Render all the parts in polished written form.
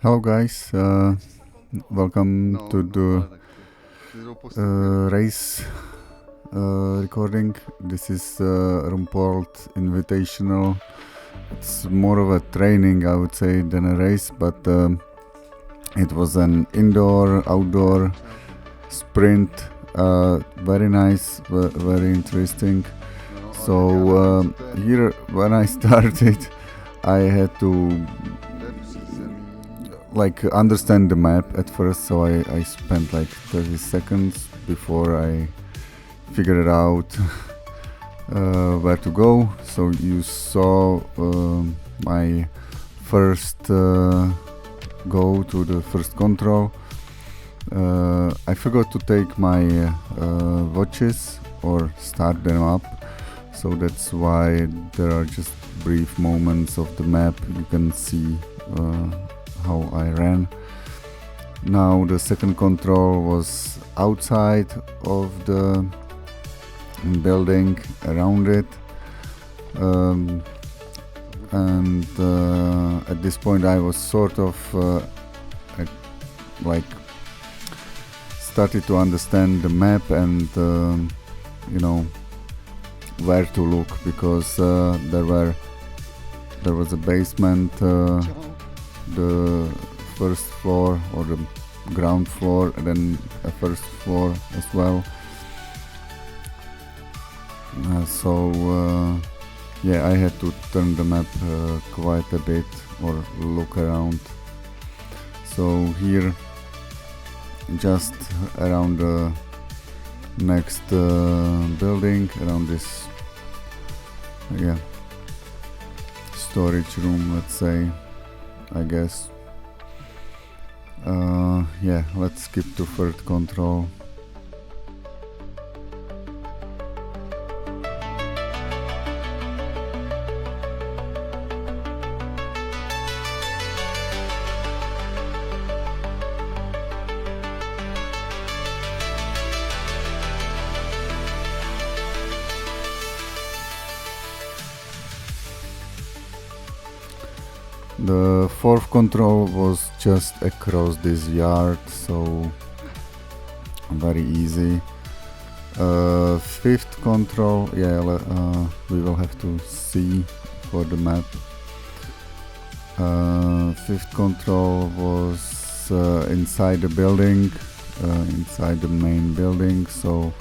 Hello guys, welcome to the race recording. This is Rumpold Invitational. It's more of a training, I would say, than a race, but it was an indoor-outdoor sprint. Very nice, very interesting. So here, when I started, I had to understand the map at first, so I spent like 30 seconds before I figured out where to go. So you saw my first go to the first control. I forgot to take my watches or start them up, so that's why there are just brief moments of the map. You can see how I ran. Now the second control was outside of the building, around it, and at this point I was sort of started to understand the map and where to look, because there was a basement, the first floor or the ground floor, and then a first floor as well. Yeah, I had to turn the map quite a bit or look around. So here, just around the next building, around this storage room, let's say, I guess. Yeah, let's skip to third control. The fourth control was just across this yard, so very easy. Fifth control, yeah, we will have to see for the map. Fifth control was inside the building, inside the main building, so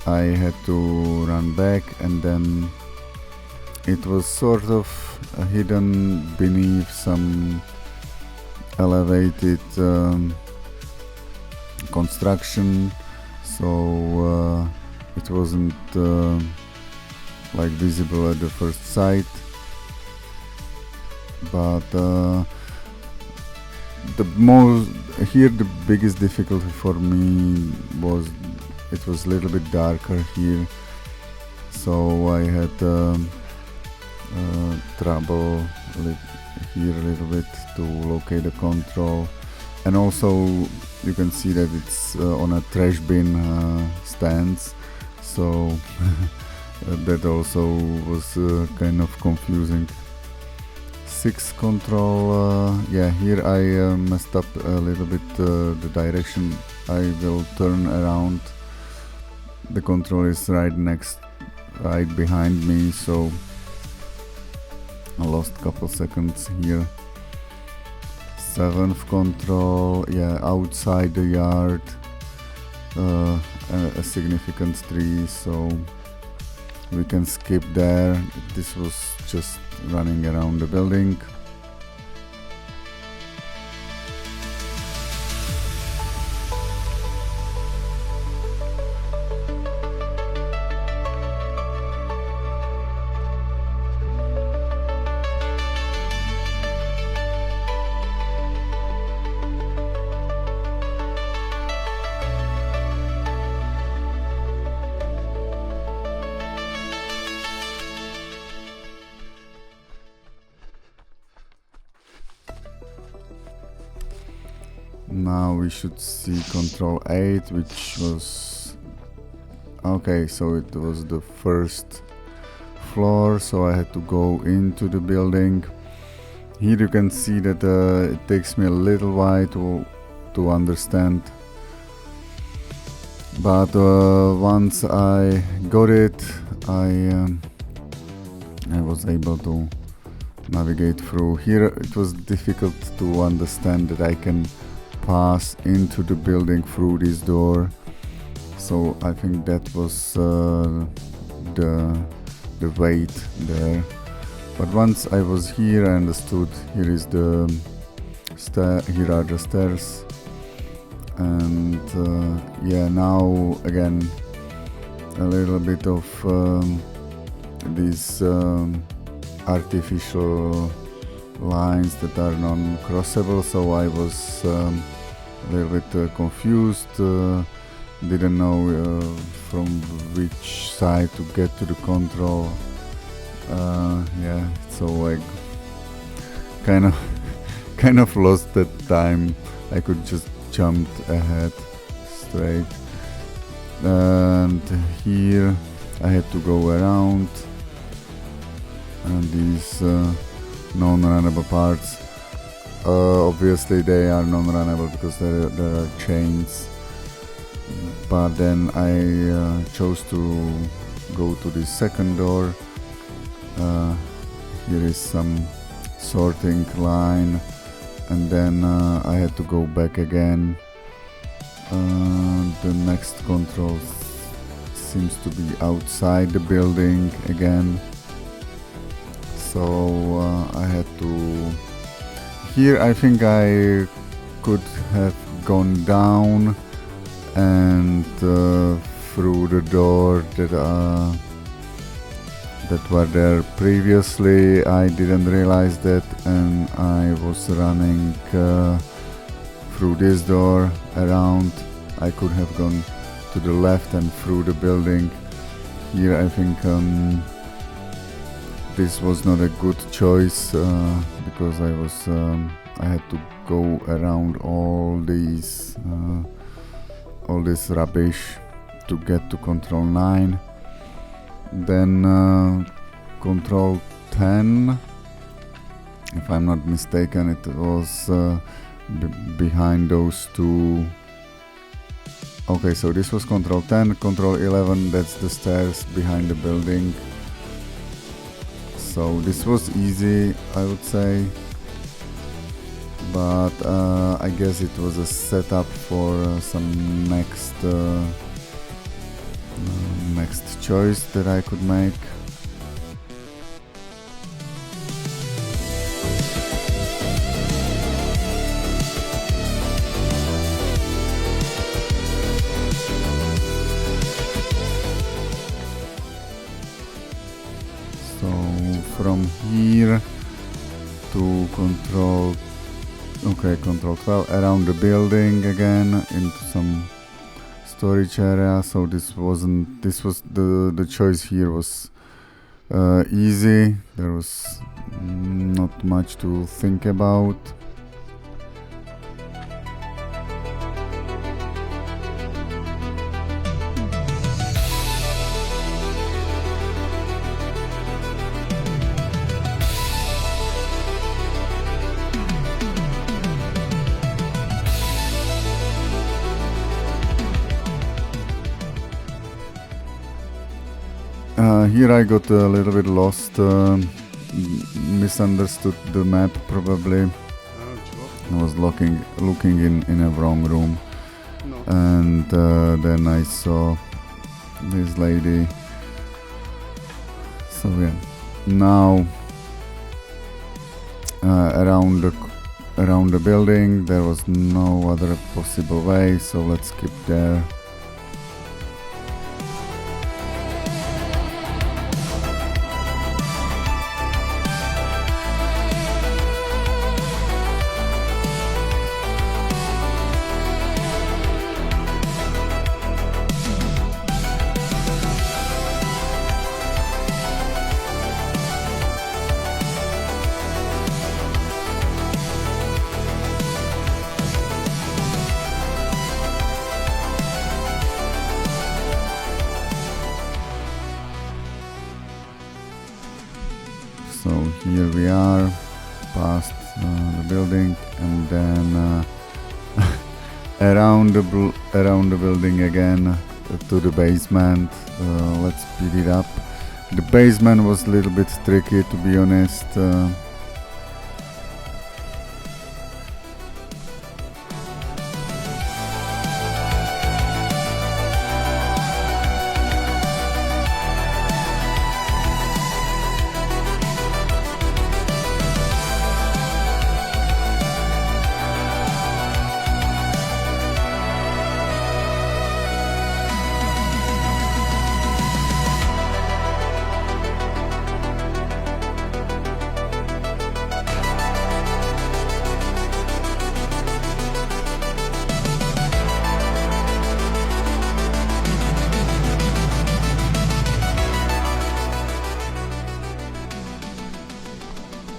I had to run back, and then it was sort of hidden beneath some elevated construction, so it wasn't visible at the first sight. But the biggest difficulty for me was it was a little bit darker here, so I had trouble here a little bit to locate the control, and also you can see that it's on a trash bin stance, so that also was kind of confusing. Sixth control, yeah, here I messed up a little bit the direction. I will turn around. The control is right behind me, so I lost a couple seconds here. Seventh control, yeah, outside the yard, a significant tree, so we can skip there. This was just running around the building. Now we should see control 8, which was okay, so it was the first floor, so I had to go into the building. Here you can see that it takes me a little while to understand, but once I got it, I was able to navigate through. Here it was difficult to understand that I can pass into the building through this door, so I think that was the wait there. But once I was here, I understood here is the here are the stairs, and yeah, now again a little bit of these artificial lines that are non-crossable, so I was a little bit confused, didn't know from which side to get to the control. Yeah, so I kind of lost that time. I could just jump ahead straight, and here I had to go around, and these non-runnable parts, obviously they are non-runnable because there are chains, but then I chose to go to the second door. Here is some sorting line, and then I had to go back again. The next control seems to be outside the building again, so I had to... Here I think I could have gone down and through the door that were there previously. I didn't realize that, and I was running through this door around. I could have gone to the left and through the building. Here I think this was not a good choice because I had to go around all this rubbish to get to control 9. Then control 10, if I'm not mistaken, it was behind those two. Okay, so this was control 10, control 11, that's the stairs behind the building. So this was easy, I would say, but I guess it was a setup for some next choice that I could make. So from here to control 12 around the building again into some storage area. So this was the choice here was easy. There was not much to think about. Here I got a little bit lost, misunderstood the map probably. I was looking in a wrong room, and then I saw this lady. So yeah, now around the building there was no other possible way, so let's skip there. building, and then around the building again to the basement. Let's speed it up. The basement was a little bit tricky, to be honest.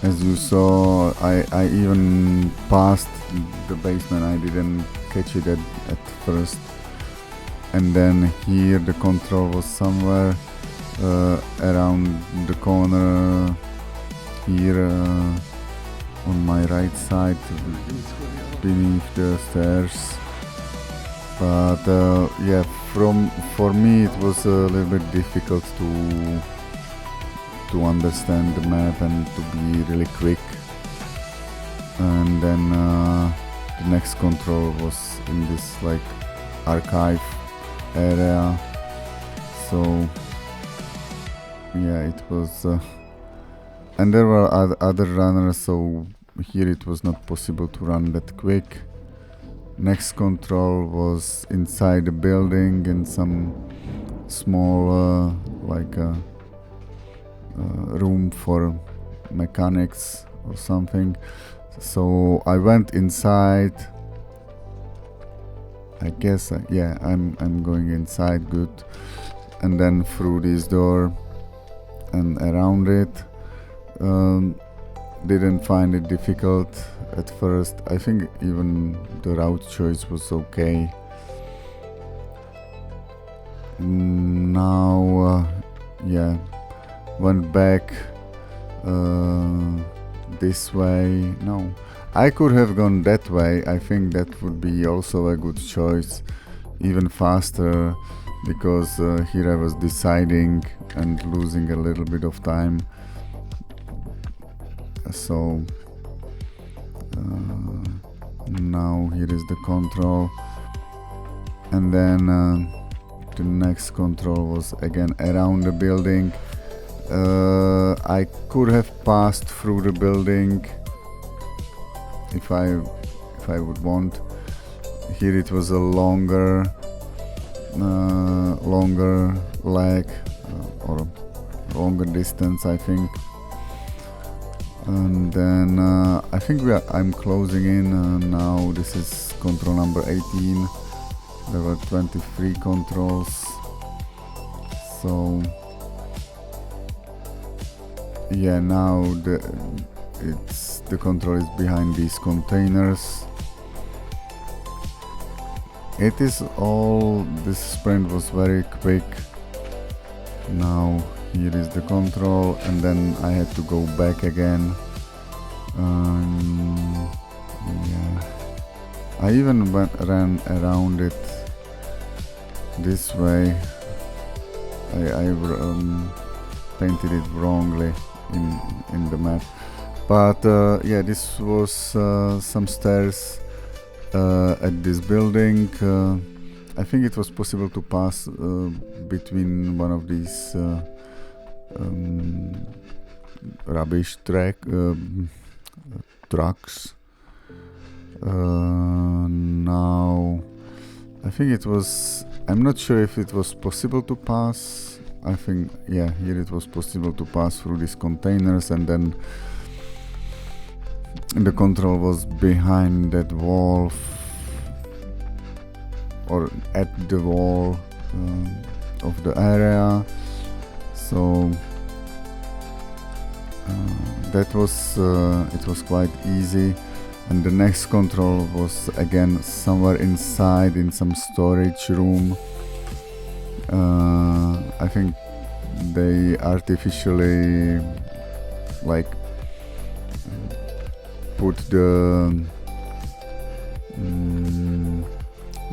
As you saw, I even passed the basement. I didn't catch it at first. And then here the control was somewhere around the corner here on my right side beneath the stairs. But yeah, for me it was a little bit difficult to understand the map and to be really quick. And then the next control was in this like archive area. So yeah, it was and there were other runners, so here it was not possible to run that quick. Next control was inside the building in some small room for mechanics or something. So I went inside. I guess yeah, I'm going inside, good. And then through this door and around it. Didn't find it difficult at first. I think even the route choice was okay. Now yeah, went back this way. No, I could have gone that way. I think that would be also a good choice, even faster, because here I was deciding and losing a little bit of time. So now here is the control, and then the next control was again around the building. I could have passed through the building if I would want. Here it was a longer leg or longer distance, I think. And then I think I'm closing in now. This is control number 18. There were 23 controls. So yeah, now the control is behind these containers. It is all, this sprint was very quick. Now here is the control, and then I had to go back again. Yeah, I even ran around it this way. I painted it wrongly in the map, but yeah, this was some stairs at this building. I think it was possible to pass between one of these rubbish trucks. Now I think it was, I'm not sure if it was possible to pass. I think yeah, here it was possible to pass through these containers, and then the control was behind that wall or at the wall of the area. So that was it was quite easy. And the next control was again somewhere inside in some storage room. I think they artificially like put the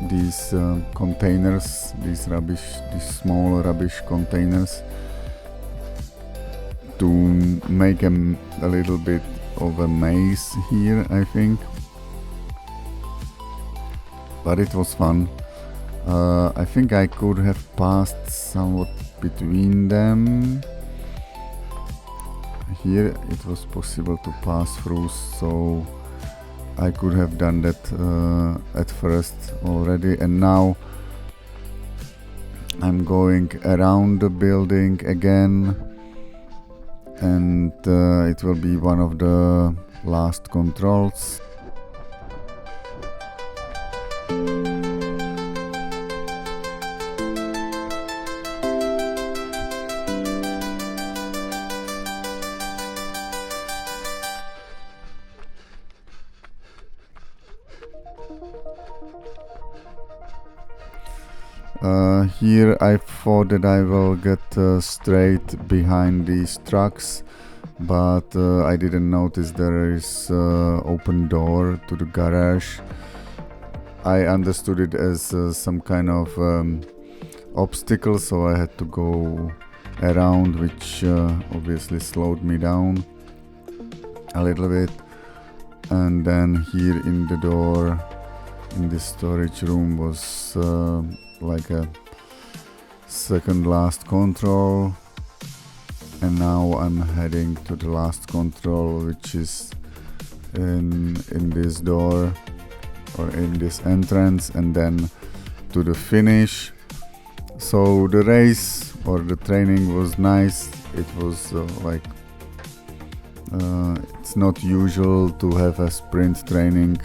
these containers, these small rubbish containers, to make a little bit of a maze here, I think. But it was fun. I think I could have passed somewhat between them. Here it was possible to pass through, so I could have done that at first already, and now I'm going around the building again, and it will be one of the last controls. Here I thought that I will get straight behind these trucks, but I didn't notice there is open door to the garage. I understood it as some kind of obstacle, so I had to go around, which obviously slowed me down a little bit. And then here in the door, in this storage room, was like a second last control, and now I'm heading to the last control, which is in this door or in this entrance, and then to the finish. So the race or the training was nice. It was it's not usual to have a sprint training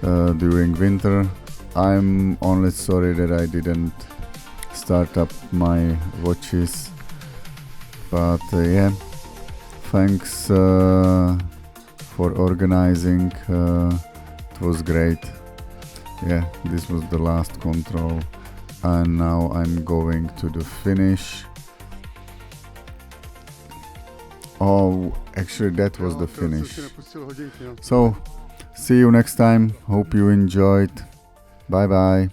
during winter. I'm only sorry that I didn't start up my watches, but yeah, thanks for organizing. It was great. Yeah, this was the last control, and now I'm going to the finish. Oh, actually that was the finish. So see you next time. Hope you enjoyed. Bye bye.